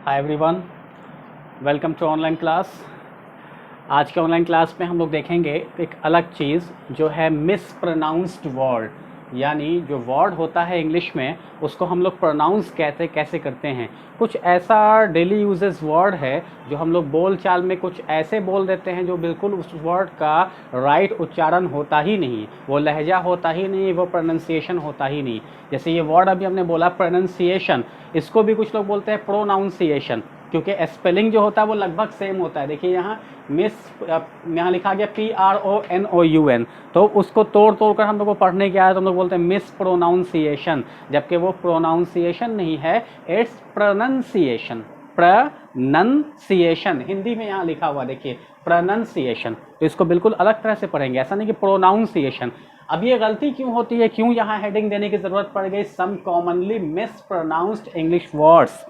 Hi everyone, welcome to online class. आज के online class में हम लोग देखेंगे एक अलग चीज़ जो है मिसप्रोनाउंस्ड वर्ड, यानी जो वर्ड होता है इंग्लिश में उसको हम लोग प्रोनाउंस कैसे करते हैं। कुछ ऐसा डेली यूजेस वर्ड है जो हम लोग बोल चाल में कुछ ऐसे बोल देते हैं जो बिल्कुल उस वर्ड का राइट उच्चारण होता ही नहीं, वो लहजा होता ही नहीं, वो प्रोनाउंसिएशन होता ही नहीं। जैसे ये वर्ड अभी हमने बोला प्रोनाउंसिएशन, इसको भी कुछ लोग बोलते हैं प्रोनाउंसिएशन, क्योंकि स्पेलिंग जो होता है वो लगभग सेम होता है। देखिए यहाँ यहाँ लिखा गया PRONOUN, तो उसको तोड़ कर हम लोग को पढ़ने की आया तो हम लोग बोलते हैं मिस प्रोनाउंसिएशन, जबकि वो प्रोनाउंसिएशन नहीं है, इट्स प्रोनंसिएशन। प्रोनंसिएशन हिंदी में यहाँ लिखा हुआ देखिए प्रोनंसिएशन, तो इसको बिल्कुल अलग तरह से पढ़ेंगे, ऐसा नहीं कि प्रोनाउंसिएशन। अब ये गलती क्यों होती है, क्यों यहाँ हेडिंग देने की जरूरत पड़ गई, some commonly mispronounced English words.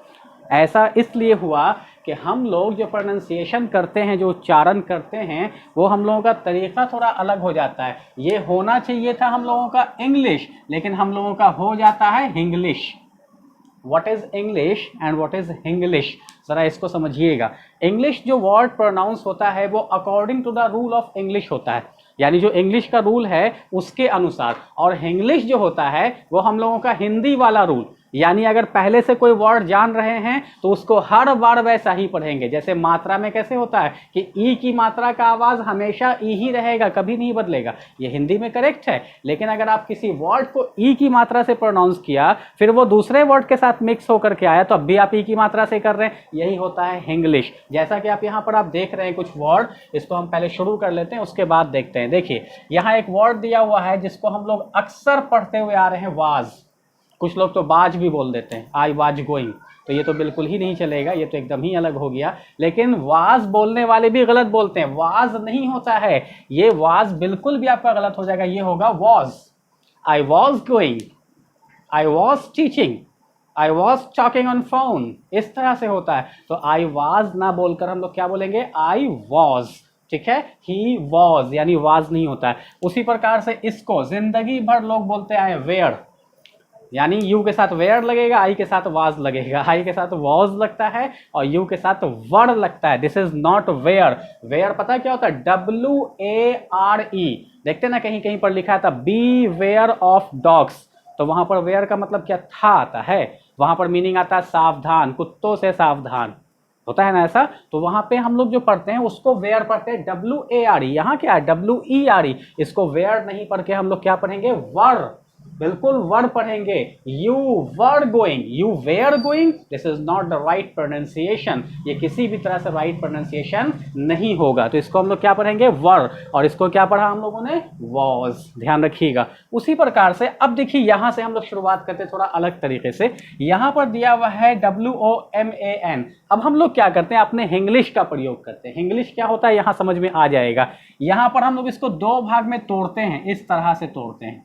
ऐसा इसलिए हुआ कि हम लोग जो प्रोनाउंसिएशन करते हैं, जो उच्चारण करते हैं, वो हम लोगों का तरीका थोड़ा अलग हो जाता है। ये होना चाहिए था हम लोगों का इंग्लिश, लेकिन हम लोगों का हो जाता है Hinglish. What is English and what is Hinglish, जरा इसको समझिएगा। इंग्लिश जो वर्ड प्रोनाउंस होता है वो according to the rule of English होता है, यानी जो इंग्लिश का रूल है उसके अनुसार, और हिंग्लिश जो होता है वो हम लोगों का हिंदी वाला रूल, यानी अगर पहले से कोई वर्ड जान रहे हैं तो उसको हर बार वैसा ही पढ़ेंगे। जैसे मात्रा में कैसे होता है कि ई की मात्रा का आवाज़ हमेशा ई ही रहेगा, कभी नहीं बदलेगा, ये हिंदी में करेक्ट है। लेकिन अगर आप किसी वर्ड को ई की मात्रा से प्रोनाउंस किया, फिर वो दूसरे वर्ड के साथ मिक्स होकर के आया, तो अब भी आप ई की मात्रा से कर रहे हैं, यही होता है हिंग्लिश। जैसा कि आप यहाँ पर आप देख रहे हैं कुछ वर्ड, इसको हम पहले शुरू कर लेते हैं, उसके बाद देखते हैं। देखिए यहाँ एक वर्ड दिया हुआ है जिसको हम लोग अक्सर पढ़ते हुए आ रहे हैं, वाज। कुछ लोग तो बाज भी बोल देते हैं, आई वाज गोइंग, तो ये तो बिल्कुल ही नहीं चलेगा, ये तो एकदम ही अलग हो गया। लेकिन वाज बोलने वाले भी गलत बोलते हैं, वाज नहीं होता है, ये वाज बिल्कुल भी आपका गलत हो जाएगा, ये होगा was. I was going, I was teaching, I was talking on phone, इस तरह से होता है। तो आई वाज ना बोलकर हम लोग क्या बोलेंगे, आई वॉज, ठीक है। ही वॉज यानी वाज नहीं होता है। उसी प्रकार से इसको जिंदगी भर लोग बोलते हैं वेयर, यानी यू के साथ वेयर लगेगा, आई के साथ वाज लगेगा, आई के साथ वॉज लगता है और यू के साथ वर्ड लगता है। This is not where. Where पता है क्या होता है, WARE। देखते ना कहीं कहीं पर लिखा था बी वेयर ऑफ डॉग्स, तो वहां पर वेयर का मतलब क्या था आता है, वहां पर मीनिंग आता है सावधान, कुत्तों से सावधान, होता है ना ऐसा। तो वहां पे हम लोग जो पढ़ते हैं उसको वेयर पढ़ते हैं, WARE। यहाँ क्या है, WERE। इसको वेयर नहीं पढ़ के हम लोग क्या पढ़ेंगे, वर, बिल्कुल वर्ड पढ़ेंगे। You were going, you where going, this is not the right pronunciation, ये किसी भी तरह से राइट प्रोनाउंसिएशन नहीं होगा। तो इसको हम लोग क्या पढ़ेंगे, वर, और इसको क्या पढ़ा हम लोगों ने, वॉज, ध्यान रखिएगा। उसी प्रकार से अब देखिए यहां से हम लोग शुरुआत करते हैं थोड़ा अलग तरीके से। यहां पर दिया हुआ है WOMAN। अब हम लोग क्या करते हैं, अपने हिंग्लिश का प्रयोग करते हैं। हिंग्लिश क्या होता है यहां समझ में आ जाएगा। यहां पर हम लोग इसको दो भाग में तोड़ते हैं, इस तरह से तोड़ते हैं।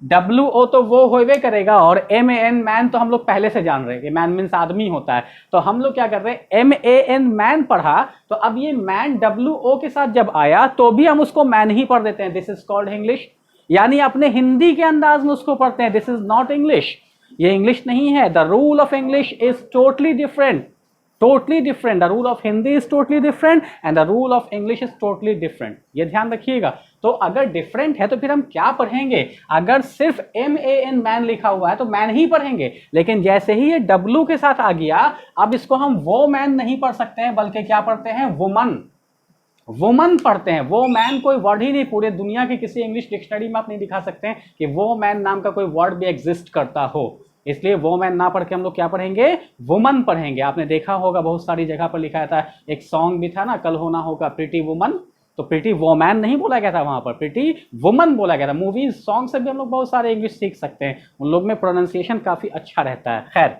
WO तो वो होवे करेगा, और MAN मैन तो हम लोग पहले से जान रहे हैं कि मैन मीन्स आदमी होता है। तो हम लोग क्या कर रहे हैं, MAN मैन पढ़ा, तो अब ये मैन WO के साथ जब आया तो भी हम उसको मैन ही पढ़ देते हैं, दिस इज कॉल्ड इंग्लिश। यानी अपने हिंदी के अंदाज में उसको पढ़ते हैं, दिस इज नॉट इंग्लिश, ये इंग्लिश नहीं है। The rule of English is totally different, totally different. The rule of Hindi is totally different and the rule of English is totally different, ये ध्यान रखिएगा। तो अगर डिफरेंट है तो फिर हम क्या पढ़ेंगे, अगर सिर्फ MAN मैन लिखा हुआ है तो मैन ही पढ़ेंगे, लेकिन जैसे ही ये W के साथ आ गया, अब इसको हम वो मैन नहीं पढ़ सकते हैं, बल्कि क्या पढ़ते हैं, वुमन, वुमन पढ़ते हैं। वो मैन कोई वर्ड ही नहीं, पूरे दुनिया की किसी इंग्लिश डिक्शनरी में आप नहीं दिखा सकते हैं कि वो मैन नाम का कोई वर्ड भी एग्जिस्ट करता हो, इसलिए वो मैन ना पढ़ के हम लोग क्या पढ़ेंगे, वुमन पढ़ेंगे। आपने देखा होगा बहुत सारी जगह पर लिखा था, एक सॉन्ग भी था ना, कल होना होगा प्रीटी वुमन, तो प्रीटी वोमैन नहीं बोला गया था, वहां पर प्रीटी वुमन बोला गया था। मूवीज सॉन्ग से भी हम लोग बहुत सारे इंग्लिश सीख सकते हैं, उन लोग में प्रोनाउंसिएशन काफी अच्छा रहता है। खैर,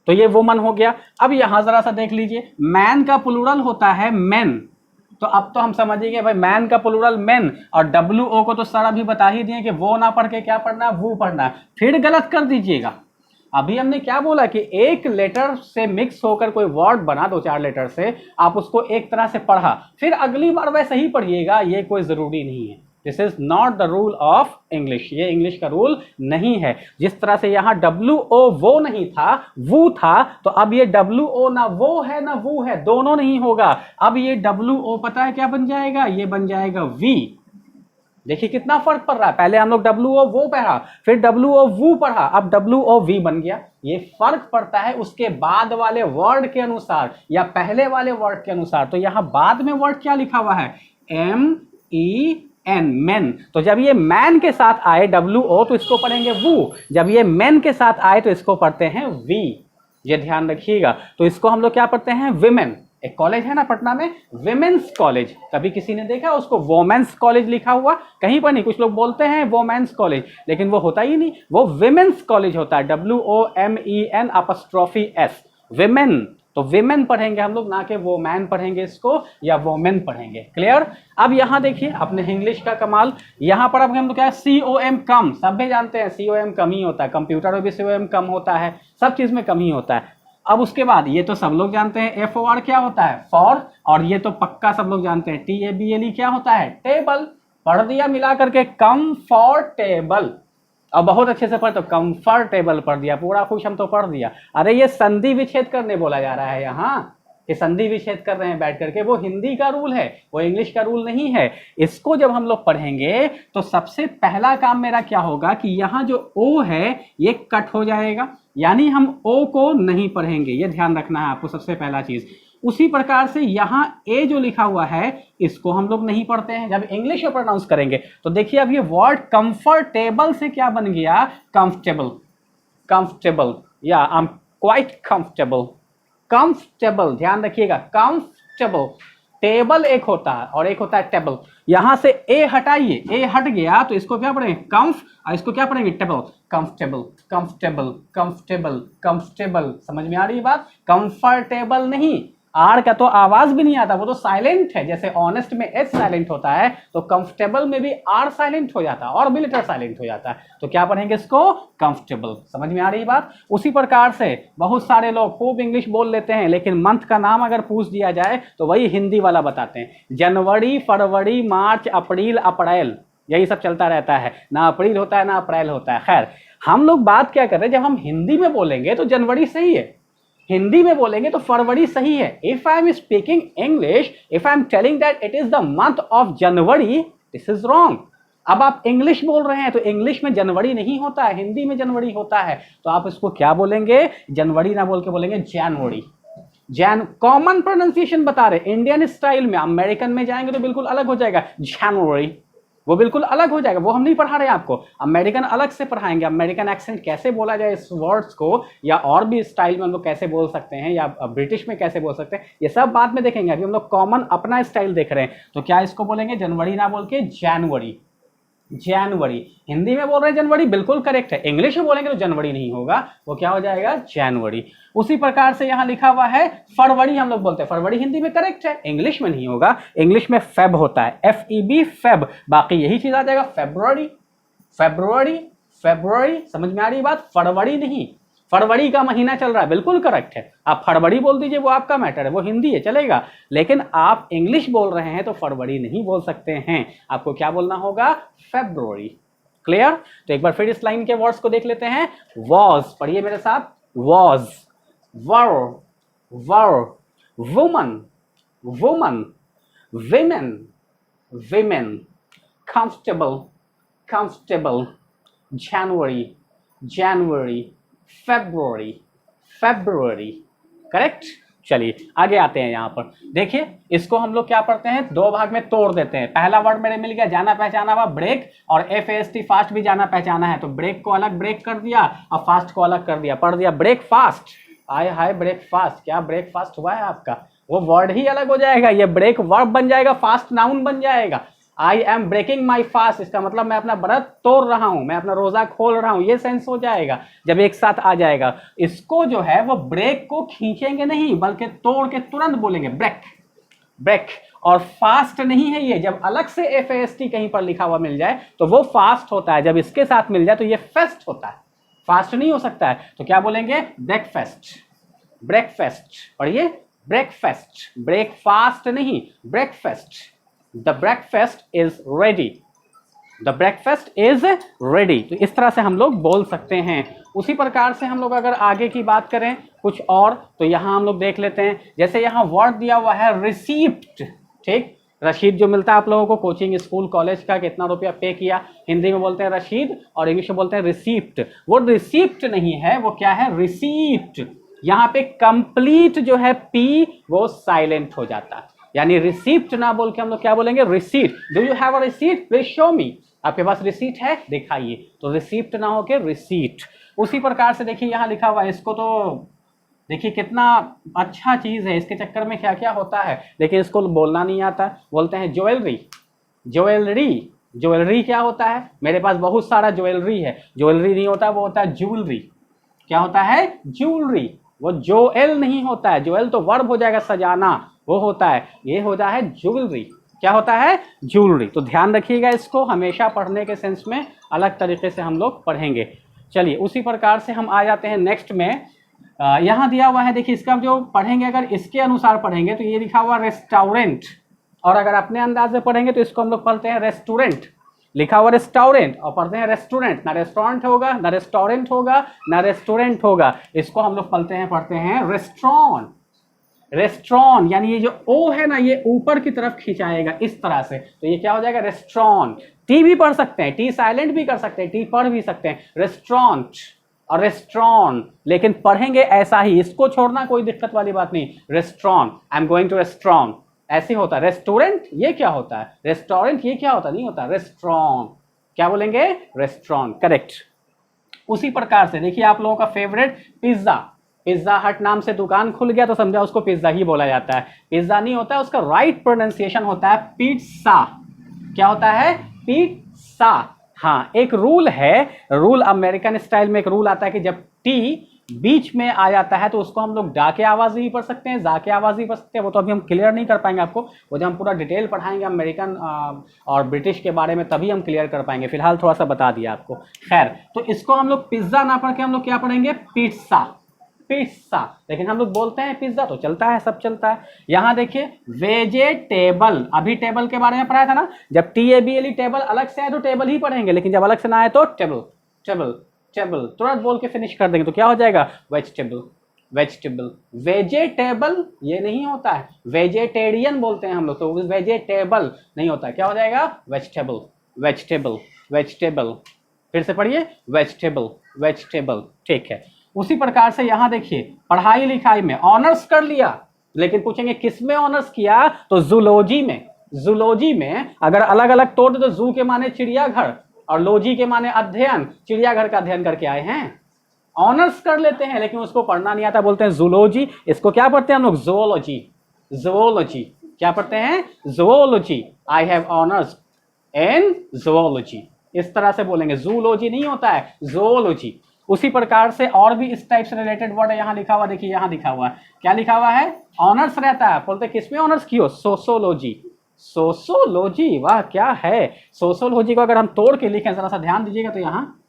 तो ये वुमन हो गया। अब यहां जरा सा देख लीजिए, मैन का प्लूरल होता है मेन, तो अब तो हम समझिए भाई मैन का प्लूरल मेन, और WO को तो सर अभी बता ही दिए कि वो ना पढ़ के क्या पढ़ना है, वो पढ़ना है। फिर गलत कर दीजिएगा, अभी हमने क्या बोला कि एक लेटर से मिक्स होकर कोई वर्ड बना, दो चार लेटर से, आप उसको एक तरह से पढ़ा, फिर अगली बार वैसे ही पढ़िएगा, ये कोई जरूरी नहीं है। This is not the rule of English, ये इंग्लिश का रूल नहीं है। जिस तरह से यहाँ WO वो नहीं था, वो था, तो अब ये WO ना वो है ना वो है, दोनों नहीं होगा। अब ये WO पता है क्या बन जाएगा, ये बन जाएगा V। देखिए कितना फर्क पड़ रहा है, पहले हम लोग WO वो पढ़ा, फिर WO वो पढ़ा, अब WO V बन गया। ये फर्क पड़ता है उसके बाद वाले वर्ड के अनुसार या पहले वाले वर्ड के अनुसार। तो यहां बाद में वर्ड क्या लिखा हुआ है, MEN, मैन। तो जब ये मैन के साथ आए WO तो इसको पढ़ेंगे वो, जब ये मैन के साथ आए तो इसको पढ़ते हैं V। ये ध्यान रखिएगा। तो इसको हम लोग क्या पढ़ते हैं, विमेन। एक कॉलेज है ना पटना में, विमेंस कॉलेज, कभी किसी ने देखा उसको वोमेंस कॉलेज लिखा हुआ, कहीं पर नहीं। कुछ लोग बोलते हैं वोमेंस कॉलेज, लेकिन वो होता ही नहीं, वो विमेंस कॉलेज होता है, WOMEN', विमेन। तो विमेन पढ़ेंगे हम लोग, ना कि वो मैन पढ़ेंगे इसको या वोमेन पढ़ेंगे। क्लियर। अब यहां देखिए अपने इंग्लिश का कमाल, यहां पर अब हम लोग क्या है, COM कम, सब भी जानते हैं COM कम ही होता है, कंप्यूटर में भी COM कम होता है, सब चीज में कम ही होता है। अब उसके बाद ये तो सब लोग जानते हैं FOR क्या होता है, फॉर, और ये तो पक्का सब लोग जानते हैं TABLE क्या होता है, टेबल। पढ़ दिया मिला करके, कंफर्टेबल। अब बहुत अच्छे से पढ़, तो कंफर्टेबल पढ़ दिया, पूरा खुश हम तो पढ़ दिया। अरे ये संधि विच्छेद करने बोला जा रहा है यहाँ, कि संधि विच्छेद कर रहे हैं बैठ करके, वो हिंदी का रूल है, वो इंग्लिश का रूल नहीं है। इसको जब हम लोग पढ़ेंगे तो सबसे पहला काम मेरा क्या होगा कि यहाँ जो O है ये कट हो जाएगा, यानी हम O को नहीं पढ़ेंगे, ये ध्यान रखना है आपको सबसे पहला चीज। उसी प्रकार से यहाँ A जो लिखा हुआ है इसको हम लोग नहीं पढ़ते हैं जब इंग्लिश में प्रोनाउंस करेंगे। तो देखिए अब ये वर्ड कंफर्टेबल से क्या बन गया, कंफर्टेबल। कंफर्टेबल या I am quite comfortable, comfortable, ध्यान रखिएगा, कंफर्टेबल। टेबल एक होता है और एक होता है टेबल। यहां से ए हटाइए, ए हट गया तो इसको क्या पढ़ेंगे, कंफ, और इसको क्या पढ़ेंगे, table. Comfortable, comfortable, comfortable, comfortable. समझ में आ रही बात, कंफर्टेबल नहीं, आर का तो आवाज भी नहीं आता, वो तो साइलेंट है। जैसे ऑनेस्ट में एच साइलेंट होता है तो कंफर्टेबल में भी आर साइलेंट हो जाता है और भी लेटर साइलेंट हो जाता है। तो क्या पढ़ेंगे इसको, कंफर्टेबल। समझ में आ रही बात। उसी प्रकार से बहुत सारे लोग खूब इंग्लिश बोल लेते हैं, लेकिन मंथ का नाम अगर पूछ दिया जाए तो वही हिंदी वाला बताते हैं, जनवरी, फरवरी, मार्च, अप्रैल, अप्रैल, यही सब चलता रहता है, ना अप्रैल होता है ना अप्रैल होता है। खैर हम लोग बात क्या कर रहे हैं, जब हम हिंदी में बोलेंगे तो जनवरी सही है, हिंदी में बोलेंगे तो फरवरी सही है। If I am speaking English, if I am telling that it is the month of January, this is wrong. अब आप इंग्लिश बोल रहे हैं तो इंग्लिश में जनवरी नहीं होता है, हिंदी में जनवरी होता है। तो आप इसको क्या बोलेंगे, जनवरी ना बोल के बोलेंगे जनवरी। कॉमन प्रोनाउंसिएशन बता रहे, इंडियन स्टाइल में। अमेरिकन में जाएंगे तो बिल्कुल अलग हो जाएगा, जनवरी, वो बिल्कुल अलग हो जाएगा, वो हम नहीं पढ़ा रहे आपको। अमेरिकन अलग से पढ़ाएंगे, अमेरिकन एक्सेंट कैसे बोला जाए इस वर्ड्स को, या और भी स्टाइल में हम लोग कैसे बोल सकते हैं, या ब्रिटिश में कैसे बोल सकते हैं, ये सब बाद में देखेंगे। अभी हम लोग कॉमन अपना स्टाइल देख रहे हैं। तो क्या इसको बोलेंगे, जनवरी ना बोल के जनवरी, जनवरी। हिंदी में बोल रहे हैं जनवरी, बिल्कुल करेक्ट है। इंग्लिश में बोलेंगे तो जनवरी नहीं होगा, वो क्या हो जाएगा, जनवरी। उसी प्रकार से यहां लिखा हुआ है फरवरी, हम लोग बोलते हैं फरवरी, हिंदी में करेक्ट है, इंग्लिश में नहीं होगा। इंग्लिश में फेब होता है, FEB, फेब। बाकी यही चीज आ जाएगा, फेब्रुअरी, फेब्रुअरी, फेब्रुअरी। समझ में आ रही बात, फरवरी नहीं, फरवरी का महीना चल रहा है, बिल्कुल करेक्ट है। आप फरवरी बोल दीजिए, वो आपका मैटर है, वो हिंदी है, चलेगा। लेकिन आप इंग्लिश बोल रहे हैं तो फरवरी नहीं बोल सकते हैं, आपको क्या बोलना होगा, फेब्रुअरी। क्लियर। तो एक बार फिर इस लाइन के वर्ड्स को देख लेते हैं। वॉज, पढ़िए मेरे साथ, was, were, were, woman, woman, women, women, comfortable, comfortable, January, January, February, February. Correct. चलिए आगे आते हैं। यहाँ पर देखिए, इसको हम लोग क्या पढ़ते हैं, दो भाग में तोड़ देते हैं। पहला वर्ड मेरे मिल गया, जाना पहचाना हुआ, ब्रेक, और FAST, फास्ट भी जाना पहचाना है। तो ब्रेक को अलग ब्रेक कर दिया और फास्ट को अलग कर दिया, पढ़ दिया ब्रेकफास्ट। आए हाय ब्रेकफास्ट, क्या ब्रेकफास्ट हुआ है आपका, वो वर्ड ही अलग हो जाएगा। ये ब्रेक वर्ब बन जाएगा, फास्ट नाउन बन जाएगा। I am breaking my fast, इसका मतलब मैं अपना व्रत तोड़ रहा हूं, मैं अपना रोजा खोल रहा हूं, ये सेंस हो जाएगा जब एक साथ आ जाएगा। इसको जो है वो ब्रेक को खींचेंगे नहीं, बल्कि तोड़ के तुरंत बोलेंगे ब्रेक, ब्रेक। और फास्ट नहीं है ये, जब अलग से FAST कहीं पर लिखा हुआ मिल जाए तो वो फास्ट होता है, जब इसके साथ मिल जाए तो ये फेस्ट होता है, फास्ट नहीं हो सकता है। तो क्या बोलेंगे, ब्रेकफास्ट, ब्रेकफास्ट। पढ़िए ब्रेकफास्ट, ब्रेकफास्ट नहीं, breakfast. The breakfast is ready. The breakfast is ready. तो इस तरह से हम लोग बोल सकते हैं। उसी प्रकार से हम लोग अगर आगे की बात करें कुछ और, तो यहाँ हम लोग देख लेते हैं। जैसे यहाँ वर्ड दिया हुआ है रिसीप्ट, ठीक, रसीद जो मिलता है आप लोगों को कोचिंग स्कूल कॉलेज का, कितना रुपया पे किया, हिंदी में बोलते हैं रसीद और इंग्लिश में बोलते हैं रिसीप्ट। वो रिसीप्ट नहीं है, वो क्या है, रिसीप्ट। यहाँ पे कंप्लीट जो है पी वो साइलेंट हो जाता है, यानी रिसीप्ट ना बोल के हम लोग क्या बोलेंगे, receipt. Do you have a receipt, please show मी। आपके पास रिसीट है, दिखाइए। तो रिसीप्ट ना होके रिसीट। उसी प्रकार से देखिए यहाँ लिखा हुआ है, इसको तो देखिए कितना अच्छा चीज है, इसके चक्कर में क्या क्या होता है, लेकिन इसको बोलना नहीं आता। बोलते हैं ज्वेलरी, ज्वेलरी। ज्वेलरी क्या होता है, मेरे पास बहुत सारा ज्वेलरी है। ज्वेलरी नहीं होता, वो होता है ज्वेलरी। क्या होता है, ज्वेलरी। वो जोएल नहीं होता है, जोएल तो वर्ब हो जाएगा सजाना, वो होता है, ये होता है ज्वेलरी। क्या होता है, ज्वेलरी। तो ध्यान रखिएगा, इसको हमेशा पढ़ने के सेंस में अलग तरीके से हम लोग पढ़ेंगे। चलिए उसी प्रकार से हम आ जाते हैं नेक्स्ट में। यहाँ दिया हुआ है, देखिए इसका जो पढ़ेंगे, अगर इसके अनुसार पढ़ेंगे तो ये लिखा हुआ रेस्टोरेंट, और अगर अपने अंदाज से पढ़ेंगे तो इसको हम लोग पढ़ते हैं रेस्टोरेंट। लिखा हुआ रेस्टोरेंट और पढ़ते हैं रेस्टोरेंट, ना रेस्टोरेंट होगा ना रेस्टोरेंट होगा ना रेस्टोरेंट होगा, इसको हम लोग पढ़ते हैं रेस्टोरेंट। रेस्टोरेंट यानी ये जो ओ है ना, ये ऊपर की तरफ खिंचाएगा इस तरह से, तो ये क्या हो जाएगा, रेस्टोरेंट। टी भी पढ़ सकते हैं, टी साइलेंट भी कर सकते हैं, टी पढ़ भी सकते हैं, रेस्टोरेंट और रेस्टोरेंट, लेकिन पढ़ेंगे ऐसा ही, इसको छोड़ना कोई दिक्कत वाली बात नहीं। Restaurant, I am going to restaurant, ऐसे होता है। रेस्टोरेंट ये क्या होता है, रेस्टोरेंट ये क्या होता है, नहीं होता, रेस्टोरेंट। क्या बोलेंगे, रेस्टोरेंट, करेक्ट। उसी प्रकार से देखिए आप लोगों का फेवरेट पिज्जा, पिज्जा हट नाम से दुकान खुल गया तो समझा उसको पिज्जा ही बोला जाता है। पिज्जा नहीं होता है, उसका राइट प्रोनाउंसिएशन होता है पिज्जा। क्या होता है, पिज्जा। हाँ, एक रूल है, रूल अमेरिकन स्टाइल में एक रूल आता है कि जब टी बीच में आ जाता है तो उसको हम लोग डा के आवाज भी पढ़ सकते हैं, जा के आवाज भी पढ़ सकते हैं। वो तो अभी हम क्लियर नहीं कर पाएंगे आपको, वो जब हम पूरा डिटेल पढ़ाएंगे अमेरिकन और ब्रिटिश के बारे में तभी हम क्लियर कर पाएंगे। फिलहाल थोड़ा सा बता दिया आपको। खैर, तो इसको हम लोग पिज्जा ना पढ़ के हम लोग क्या पढ़ेंगे, पिज्जा, पिज्जा। लेकिन हम लोग बोलते हैं पिज्जा, तो चलता है, सब चलता है। यहाँ देखिए वेजिटेबल, अभी टेबल के बारे में पढ़ाया था ना, जब TABLE टेबल अलग से आए तो टेबल ही पढ़ेंगे, लेकिन जब अलग से ना आए तो टेबल, टेबल, टेबल तुरंत बोल के फिनिश कर देंगे। तो क्या हो जाएगा, वेजिटेबल, वेजिटेबल। वेजिटेबल ये नहीं होता है, वेजिटेरियन बोलते हैं हम लोग, तो वेजिटेबल नहीं होता है। क्या हो जाएगा, वेजिटेबल, वेजिटेबल, वेजिटेबल। फिर से पढ़िए, वेजिटेबल, वेजिटेबल, ठीक है। उसी प्रकार से यहाँ देखिए पढ़ाई लिखाई में ऑनर्स कर लिया, लेकिन पूछेंगे किस में ऑनर्स किया, तो जूलॉजी में। जूलॉजी में अगर अलग अलग तोड़ दे तो जू के माने चिड़ियाघर और लॉजी के माने अध्ययन, चिड़ियाघर का अध्ययन करके आए हैं। ऑनर्स कर लेते हैं लेकिन उसको पढ़ना नहीं आता, बोलते हैं जूलॉजी। इसको क्या पढ़ते हैं हम लोग, ज़ूलॉजी, ज़ूलॉजी। क्या पढ़ते हैं, zoology. I have honours in zoology, इस तरह से बोलेंगे। जूलॉजी नहीं होता है, ज़ूलॉजी। उसी प्रकार से और भी इस टाइप से रिलेटेड वर्ड है यहाँ लिखा हुआ, देखिए यहाँ लिखा हुआ है, क्या लिखा हुआ है, ऑनर्स रहता है। बोलते किसमें ऑनर्स कियो, सोशोलॉजी, सोशोलॉजी। वाह क्या है, सोशोलॉजी को अगर हम तोड़ के लिखें, जरा सा ध्यान दीजिएगा, तो यहाँ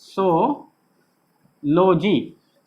सोशोलॉजी,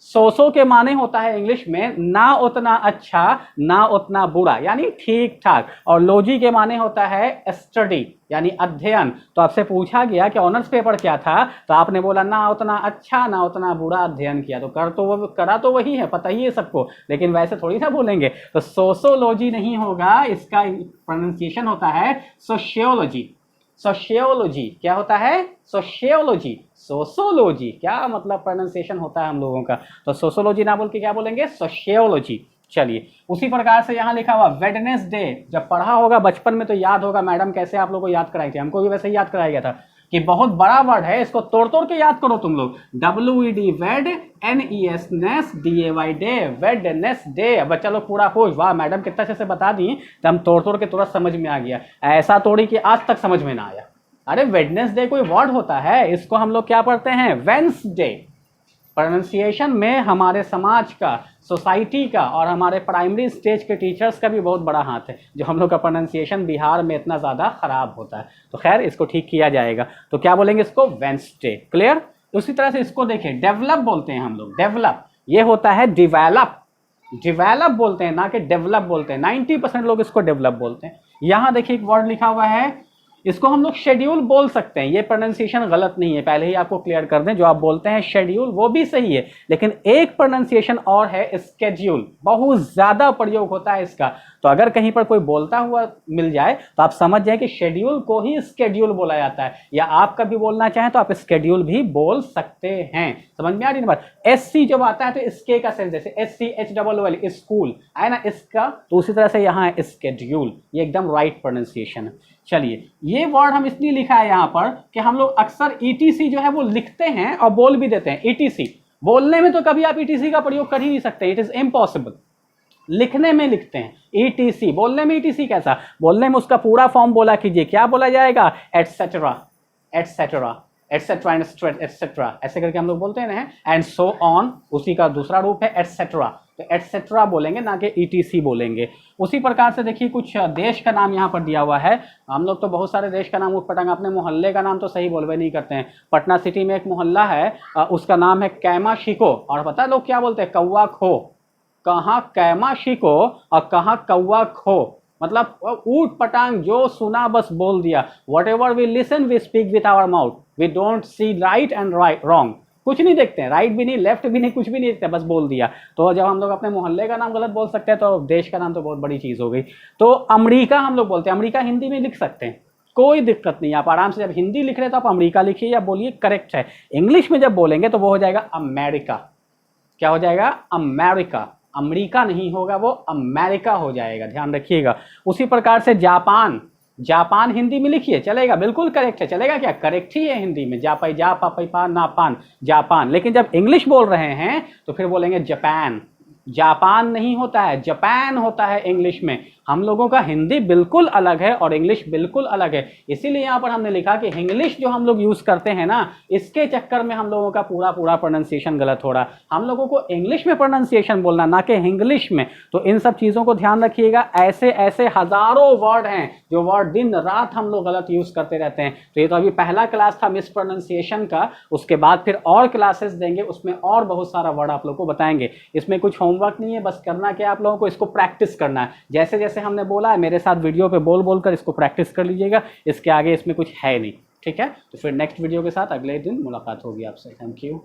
सोसो के माने होता है इंग्लिश में ना उतना अच्छा ना उतना बुरा, यानी ठीक ठाक, और लॉजी के माने होता है स्टडी यानी अध्ययन। तो आपसे पूछा गया कि ऑनर्स पेपर क्या था, तो आपने बोला ना उतना अच्छा ना उतना बुरा अध्ययन किया, तो करा तो वही है, पता ही है सबको, लेकिन वैसे थोड़ी ना बोलेंगे। तो सोशोलॉजी नहीं होगा, इसका प्रोनाउंसिएशन होता है सोशियोलॉजी। सोशियोलॉजी क्या होता है, सोशियोलॉजी, सोशोलॉजी क्या मतलब प्रोनाउंसिएशन होता है हम लोगों का, तो सोशोलॉजी ना बोल के क्या बोलेंगे, सोशियोलॉजी। चलिए उसी प्रकार से यहाँ लिखा हुआ वेडनेसडे, जब पढ़ा होगा बचपन में तो याद होगा मैडम कैसे आप लोगों को याद कराई थी, हमको भी वैसे ही याद कराया गया था कि बहुत बड़ा वर्ड है, इसको तोड़ तोड़ के याद करो तुम लोग। WED वेड, NES नेस, DAY डे, वेडनेसडे। अब बच्चा लोग पूरा खोज, वाह मैडम कितना अच्छे से बता दी, तो हम तोड़ तोड़ के तुरंत समझ में आ गया, ऐसा तोड़ी कि आज तक समझ में ना आया। अरे वेडनेसडे कोई वर्ड होता है, इसको हम लोग क्या पढ़ते हैं, वेंसडे। प्रोनाउंसिएशन में हमारे समाज का, सोसाइटी का और हमारे प्राइमरी स्टेज के टीचर्स का भी बहुत बड़ा हाथ है, जो हम लोग का प्रोनाउंसिएशन बिहार में इतना ज़्यादा खराब होता है। तो खैर इसको ठीक किया जाएगा, तो क्या बोलेंगे इसको, वेंसडे। क्लियर। उसी तरह से इसको देखिए डेवलप बोलते हैं हम लोग, डेवलप ये होता है डिवेलप, डिवेलप बोलते हैं ना कि डेवलप बोलते हैं, 90% लोग इसको डेवलप बोलते हैं। यहाँ देखिए एक वर्ड लिखा हुआ है इसको हम लोग शेड्यूल बोल सकते हैं, ये प्रोनाउंसिएशन गलत नहीं है, पहले ही आपको क्लियर कर दें। जो आप बोलते हैं शेड्यूल वो भी सही है, लेकिन एक प्रोनाउंसिएशन और है स्केड्यूल, बहुत ज्यादा प्रयोग होता है इसका। तो अगर कहीं पर कोई बोलता हुआ मिल जाए तो आप समझ जाए कि शेड्यूल को ही स्केड्यूल बोला जाता है, या आप कभी बोलना चाहें तो आप स्केड्यूल भी बोल सकते हैं। समझ में आ रही है बात? SC जब आता है तो इसके का सेंस, जैसे SCHOOL स्कूल है ना इसका, तो उसी तरह से यहाँ है स्केड्यूल, ये एकदम राइट प्रोनाउंसिएशन है। चलिए, ये वर्ड हम इसलिए लिखा है यहाँ पर कि हम लोग अक्सर ETC जो है वो लिखते हैं और बोल भी देते हैं। ETC बोलने में तो कभी आप ETC का प्रयोग कर ही नहीं सकते, इट इज इम्पॉसिबल। लिखने में लिखते हैं ETC, बोलने में ETC कैसा? बोलने में उसका पूरा फॉर्म बोला कीजिए, क्या बोला जाएगा? एटसेट्रा एटसेट्रा एटसेट्रा एटसेट्रा, ऐसे करके हम लोग बोलते हैं ना, एंड सो ऑन, उसी का दूसरा रूप है एटसेट्रा। तो एटसेट्रा बोलेंगे, ना कि ETC बोलेंगे। उसी प्रकार से देखिए कुछ देश का नाम यहाँ पर दिया हुआ है, हम लोग तो बहुत सारे देश का नाम उठ पटांगे, अपने मोहल्ले का नाम तो सही बोलवे नहीं करते हैं। पटना सिटी में एक मोहल्ला है, उसका नाम है कैमा शिको, और पता है लोग क्या बोलते हैं? कौवा खो। कहाँ कैमा शिको और कहाँ कौवा खो, मतलब ऊट पटांग जो सुना बस बोल दिया। Whatever we listen we speak with our mouth, we don't see right and wrong, कुछ नहीं देखते हैं, राइट भी नहीं लेफ्ट भी नहीं, कुछ भी नहीं देखते, बस बोल दिया। तो जब हम लोग अपने मोहल्ले का नाम गलत बोल सकते हैं तो देश का नाम तो बहुत बड़ी चीज़ हो गई। तो अमेरिका हम लोग बोलते हैं, अमेरिका हिंदी में लिख सकते हैं, कोई दिक्कत नहीं, आप आराम से जब हिंदी लिख रहे हैं तो आप अमेरिका लिखिए या बोलिए, करेक्ट है। इंग्लिश में जब बोलेंगे तो वो हो जाएगा अमेरिका। क्या हो जाएगा? अमेरिका। अमेरिका नहीं होगा, वो अमेरिका हो जाएगा, ध्यान रखिएगा। उसी प्रकार से जापान, जापान हिंदी में लिखिए, चलेगा, बिल्कुल करेक्ट है, चलेगा क्या? करेक्ट ही है हिंदी में, जापाई जा पापई पा ना पान, जापान। लेकिन जब इंग्लिश बोल रहे हैं तो फिर बोलेंगे जापान। जापान नहीं होता है, जापान होता है इंग्लिश में। हम लोगों का हिंदी बिल्कुल अलग है और इंग्लिश बिल्कुल अलग है, इसीलिए यहाँ पर हमने लिखा कि इंग्लिश जो हम लोग यूज करते हैं ना, इसके चक्कर में हम लोगों का पूरा प्रोनाउंसिएशन गलत हो रहा। हम लोगों को इंग्लिश में प्रोनाउंसिएशन बोलना, ना कि इंग्लिश में। तो इन सब चीज़ों को ध्यान रखिएगा। ऐसे ऐसे हजारों वर्ड हैं जो वर्ड दिन रात हम लोग गलत यूज करते रहते हैं। तो ये तो अभी पहला क्लास था मिस प्रोनाउंसिएशन का, उसके बाद फिर और क्लासेस देंगे, उसमें और बहुत सारा वर्ड आप लोग को बताएंगे। इसमें कुछ होमवर्क नहीं है, बस करना क्या आप लोगों को, इसको प्रैक्टिस करना है। जैसे जैसे हमने बोला है मेरे साथ वीडियो पे बोल बोल कर इसको प्रैक्टिस कर लीजिएगा, इसके आगे इसमें कुछ है नहीं, ठीक है? तो फिर नेक्स्ट वीडियो के साथ अगले दिन मुलाकात होगी आपसे। Thank you.